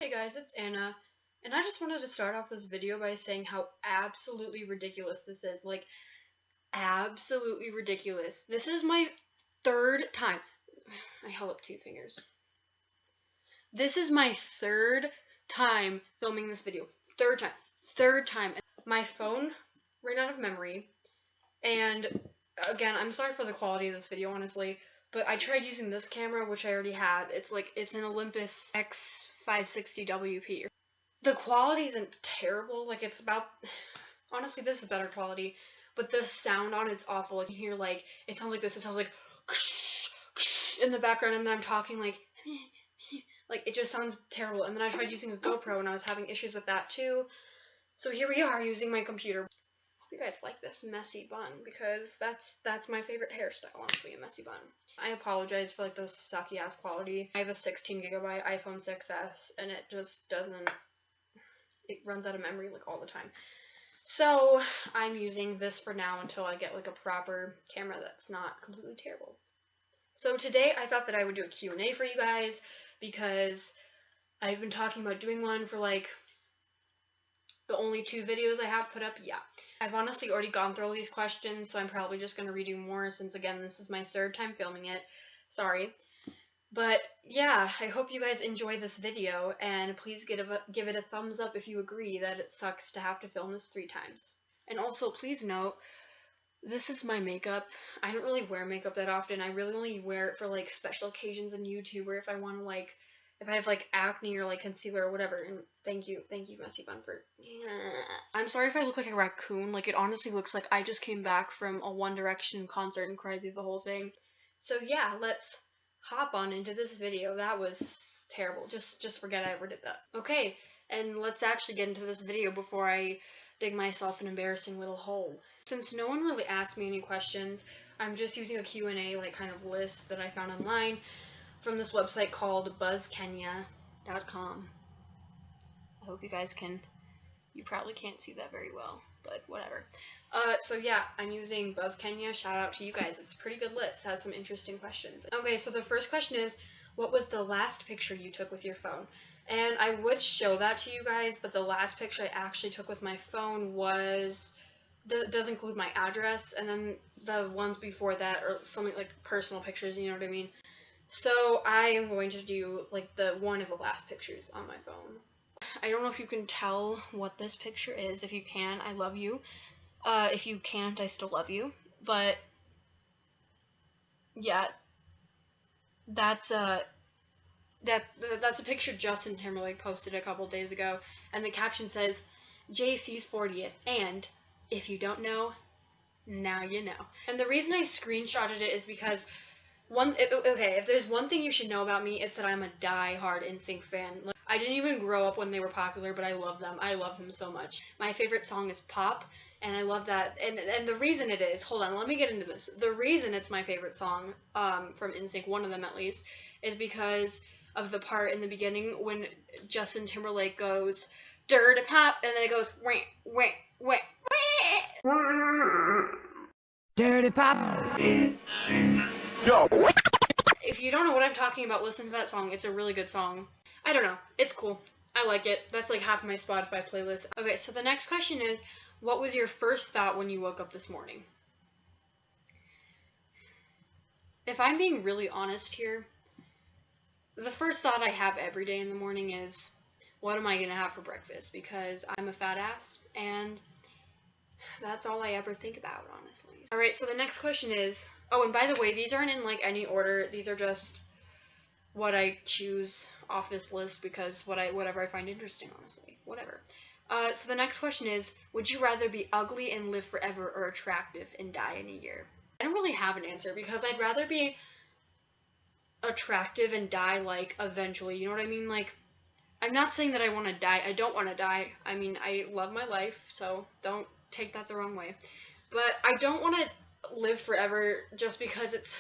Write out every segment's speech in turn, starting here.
Hey guys, it's Anna, and I just wanted to start off this video by saying how absolutely ridiculous this is. Like, absolutely ridiculous. This is my third time. I held up 2 fingers. This is my third time filming this video. Third time. Third time. My phone ran out of memory, and again, I'm sorry for the quality of this video, honestly, but I tried using this camera, which I already had. It's an Olympus X560WP. The quality isn't terrible, like it's about, honestly this is better quality, but the sound on it's awful. Like you hear like, it sounds like this, it sounds like in the background, and then I'm talking like it just sounds terrible. And then I tried using a GoPro and I was having issues with that too. So here we are using my computer. Hope you guys like this messy bun, because that's my favorite hairstyle, honestly, a messy bun. I apologize for like the sucky ass quality. I have a 16GB iPhone 6s and it just doesn't, it runs out of memory like all the time. So I'm using this for now until I get like a proper camera that's not completely terrible. So today I thought that I would do a Q&A for you guys, because I've been talking about doing one for like the only 2 videos I have put up. Yeah, I've honestly already gone through all these questions, so I'm probably just going to redo more, since again this is my 3rd time filming it. Sorry. But yeah, I hope you guys enjoy this video, and please give it a thumbs up if you agree that it sucks to have to film this 3 times. And also, please note, this is my makeup. I don't really wear makeup that often. I really only wear it for like special occasions on YouTube, or if I want to like, if I have like acne or like concealer or whatever. And thank you Messy Bun for. I'm sorry if I look like a raccoon. Like, it honestly looks like I just came back from a One Direction concert and cried through the whole thing. So yeah, let's hop on into this video. That was terrible. Just forget I ever did that. Okay, and let's actually get into this video before I dig myself an embarrassing little hole. Since no one really asked me any questions, I'm just using a Q&A like kind of list that I found online from this website called buzzkenya.com. I hope you guys can, you probably can't see that very well, but whatever. So yeah, I'm using BuzzKenya. Shout out to you guys. It's a pretty good list. It has some interesting questions. Okay, so the first question is, what was the last picture you took with your phone? And I would show that to you guys, but the last picture I actually took with my phone was, does include my address, and then the ones before that are something like personal pictures, you know what I mean? So I am going to do like the one of the last pictures on my phone. I don't know if you can tell what this picture is. If you can, I love you. If you can't, I still love you. But yeah, that's a picture Justin Timberlake posted a couple days ago, and the caption says, JC's 40th, and if you don't know, now you know. And the reason I screenshotted it is because if there's one thing you should know about me, it's that I'm a die-hard Nsync fan. Like, I didn't even grow up when they were popular, but I love them. I love them so much. My favorite song is Pop, and I love that. And the reason it is, hold on, let me get into this. The reason it's my favorite song, from Nsync, one of them at least, is because of the part in the beginning when Justin Timberlake goes, dirty pop, and then it goes, wah, wah, wah, wah. Dirty pop. No. If you don't know what I'm talking about, listen to that song. It's a really good song. I don't know. It's cool. I like it. That's like half of my Spotify playlist. Okay, so the next question is, what was your first thought when you woke up this morning? If I'm being really honest here, the first thought I have every day in the morning is, what am I going to have for breakfast? Because I'm a fat ass, and that's all I ever think about, honestly. Alright, so the next question is, oh, and by the way, these aren't in like any order. These are just what I choose off this list, because whatever I find interesting, honestly. Whatever. So the next question is, would you rather be ugly and live forever, or attractive and die in a year? I don't really have an answer, because I'd rather be attractive and die, like, eventually. You know what I mean? Like, I'm not saying that I want to die. I don't want to die. I mean, I love my life, so don't take that the wrong way. But I don't want to live forever, just because it's,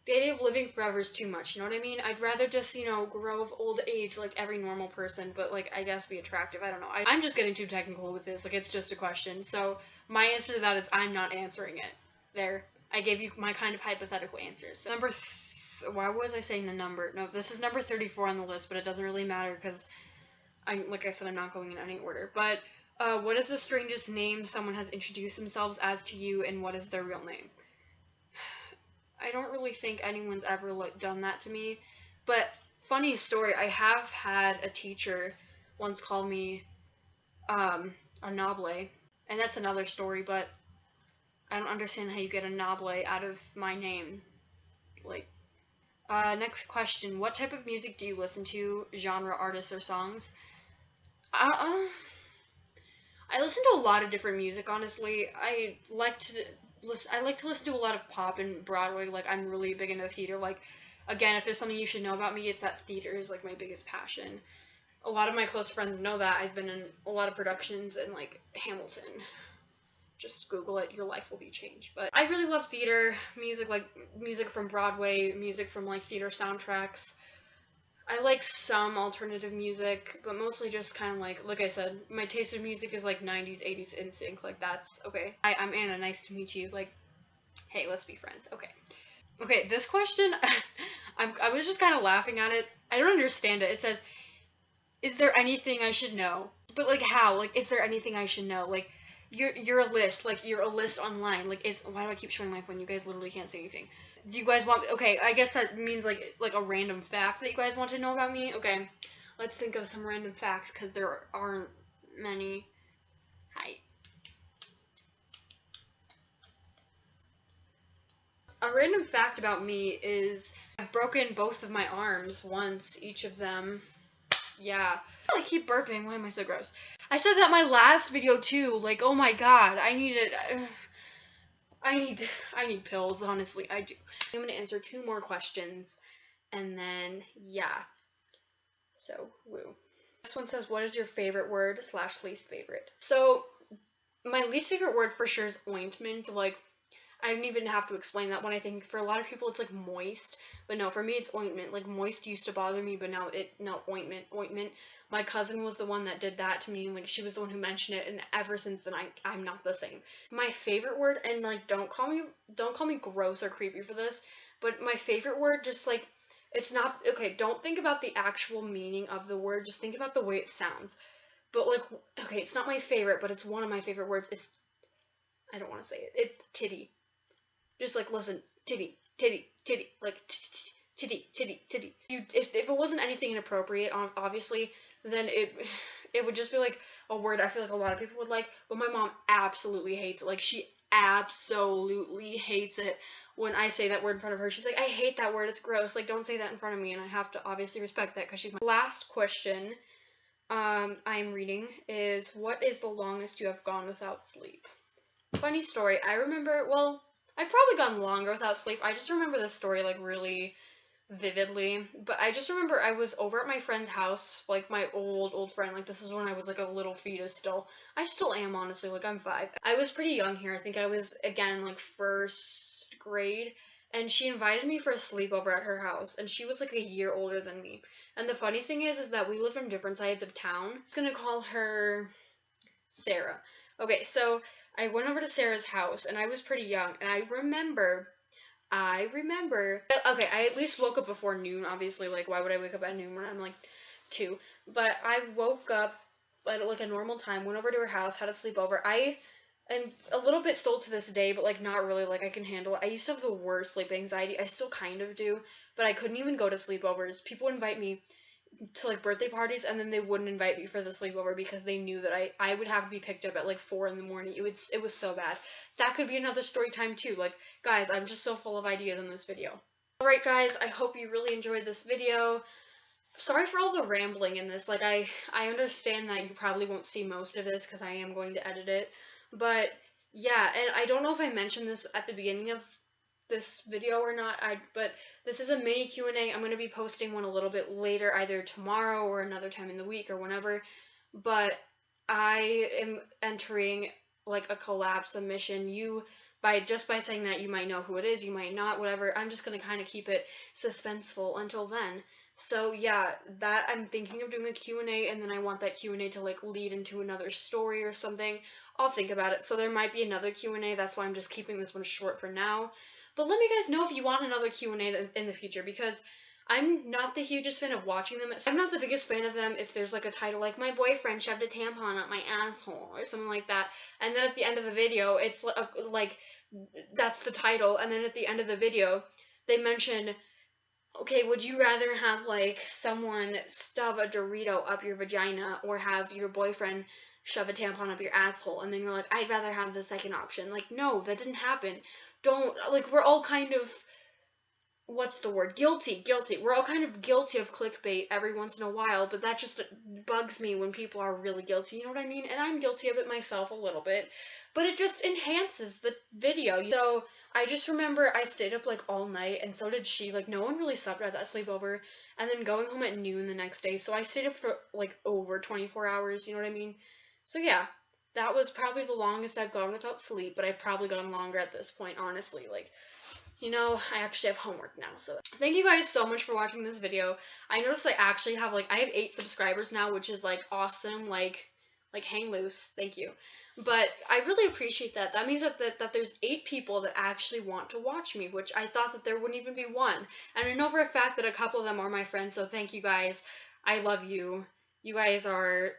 the idea of living forever is too much, you know what I mean? I'd rather just, you know, grow of old age like every normal person, but like, I guess be attractive. I don't know. I'm just getting too technical with this. Like, it's just a question. So my answer to that is I'm not answering it. There. I gave you my kind of hypothetical answers. So number why was I saying the number? No, this is number 34 on the list, but it doesn't really matter because like I said, I'm not going in any order. But what is the strangest name someone has introduced themselves as to you, and what is their real name? I don't really think anyone's ever done that to me. But funny story, I have had a teacher once call me a noble, and that's another story. But I don't understand how you get a noble out of my name. Like, next question: what type of music do you listen to? Genre, artists, or songs? I listen to a lot of different music, honestly. I like to listen to a lot of pop and Broadway. Like, I'm really big into theater. Like, again, if there's something you should know about me, it's that theater is like my biggest passion. A lot of my close friends know that. I've been in a lot of productions in like Hamilton. Just Google it, your life will be changed. But I really love theater music, like music from Broadway, music from like theater soundtracks. I like some alternative music, but mostly just kind of like I said, my taste of music is like 90s, 80s Nsync, like that's, okay. Hi, I'm Anna, nice to meet you, like, hey, let's be friends, okay. Okay, this question, I was just kind of laughing at it. I don't understand it. It says, is there anything I should know? But like how? Like, is there anything I should know? Like, you're a list, like you're a list online. Like, why do I keep showing my phone? You guys literally can't see anything. Do you guys want, okay, I guess that means like a random fact that you guys want to know about me? Okay, let's think of some random facts, because there aren't many. Hi. A random fact about me is I've broken both of my arms once, each of them. Yeah. I keep burping, why am I so gross? I said that in my last video too, like, oh my god, I need pills, honestly, I do. I'm gonna answer 2 more questions, and then, yeah. So, woo. This one says, what is your favorite word / least favorite? So, my least favorite word for sure is ointment. Like, I don't even have to explain that one. I think for a lot of people it's like moist, but no, for me it's ointment. Like, moist used to bother me, but now ointment. My cousin was the one that did that to me, like, she was the one who mentioned it, and ever since then I'm not the same. My favorite word, and like, don't call me gross or creepy for this, but my favorite word, just like, it's not, okay, don't think about the actual meaning of the word, just think about the way it sounds. But like, okay, it's not my favorite, but it's one of my favorite words. Is, I don't want to say it, it's titty. Just like, listen, titty, like, titty. If it wasn't anything inappropriate, obviously, then it would just be like a word I feel like a lot of people would like, but my mom absolutely hates it. Like, she absolutely hates it when I say that word in front of her. She's like, I hate that word, it's gross, like, don't say that in front of me, and I have to obviously respect that because she's my last question I'm reading is, what is the longest you have gone without sleep? Funny story, I remember, well, I've probably gone longer without sleep. I just remember this story like really vividly, but I just remember I was over at my friend's house, like my old friend, like this is when I was like a little fetus still. I still am, honestly, like I'm 5. I was pretty young here. I think I was, again, like 1st grade, and she invited me for a sleepover at her house, and she was like a year older than me. And the funny thing is that we lived on different sides of town. I'm just gonna call her Sarah. Okay, so I went over to Sarah's house, and I was pretty young, and I remember, okay, I at least woke up before noon, obviously, like, why would I wake up at noon when I'm, like, 2, but I woke up at, like, a normal time, went over to her house, had a sleepover. I am a little bit still to this day, but, like, not really, like, I can handle it. I used to have the worst sleep anxiety. I still kind of do, but I couldn't even go to sleepovers. People would invite me to like birthday parties, and then they wouldn't invite me for the sleepover because they knew that I would have to be picked up at like 4 in the morning. It was so bad. That could be another story time too. Like, guys, I'm just so full of ideas in this video. Alright guys, I hope you really enjoyed this video. Sorry for all the rambling in this. Like, I understand that you probably won't see most of this because I am going to edit it, but yeah, and I don't know if I mentioned this at the beginning of this video or not, but this is a mini Q&A. I'm going to be posting one a little bit later, either tomorrow or another time in the week or whenever, but I am entering like a collab submission. Just by saying that, you might know who it is, you might not, whatever. I'm just going to kind of keep it suspenseful until then. So yeah, that I'm thinking of doing a Q&A, and then I want that Q&A to like lead into another story or something. I'll think about it. So there might be another Q&A. That's why I'm just keeping this one short for now. But let me guys know if you want another Q&A in the future, because I'm not the hugest fan of watching them. I'm not the biggest fan of them if there's like a title like "My boyfriend shoved a tampon up my asshole" or something like that, and then at the end of the video it's like that's the title, and then at the end of the video they mention, okay, would you rather have like someone stuff a Dorito up your vagina or have your boyfriend shove a tampon up your asshole? And then you're like, I'd rather have the second option. Like, no, that didn't happen. Don't, like, we're all kind of, what's the word? Guilty. We're all kind of guilty of clickbait every once in a while, but that just bugs me when people are really guilty, you know what I mean? And I'm guilty of it myself a little bit, but it just enhances the video. So I just remember I stayed up like all night, and so did she. Like, no one really slept at that sleepover, and then going home at noon the next day, so I stayed up for like over 24 hours, you know what I mean? So yeah, that was probably the longest I've gone without sleep, but I've probably gone longer at this point, honestly. Like, you know, I actually have homework now, so thank you guys so much for watching this video. I noticed I actually have, like, I have 8 subscribers now, which is, like, awesome, like, hang loose, thank you. But I really appreciate that. That means that there's 8 people that actually want to watch me, which I thought that there wouldn't even be one. And I know for a fact that a couple of them are my friends, so thank you guys. I love you. You guys are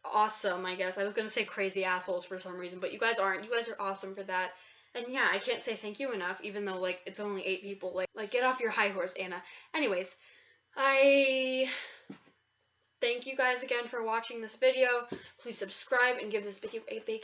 awesome, I guess. I was gonna say crazy assholes for some reason, but you guys aren't. You guys are awesome for that. And yeah, I can't say thank you enough, even though, like, it's only 8 people. Like, get off your high horse, Anna. Anyways, I thank you guys again for watching this video. Please subscribe and give this video a big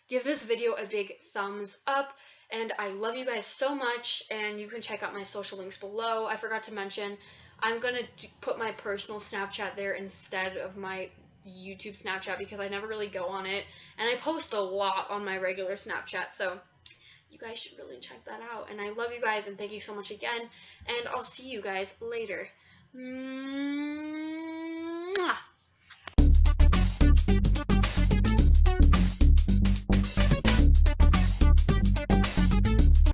give this video a big thumbs up. And I love you guys so much, and you can check out my social links below. I forgot to mention, I'm gonna put my personal Snapchat there instead of my YouTube Snapchat, because I never really go on it, and I post a lot on my regular Snapchat, so you guys should really check that out. And I love you guys, and thank you so much again, and I'll see you guys later.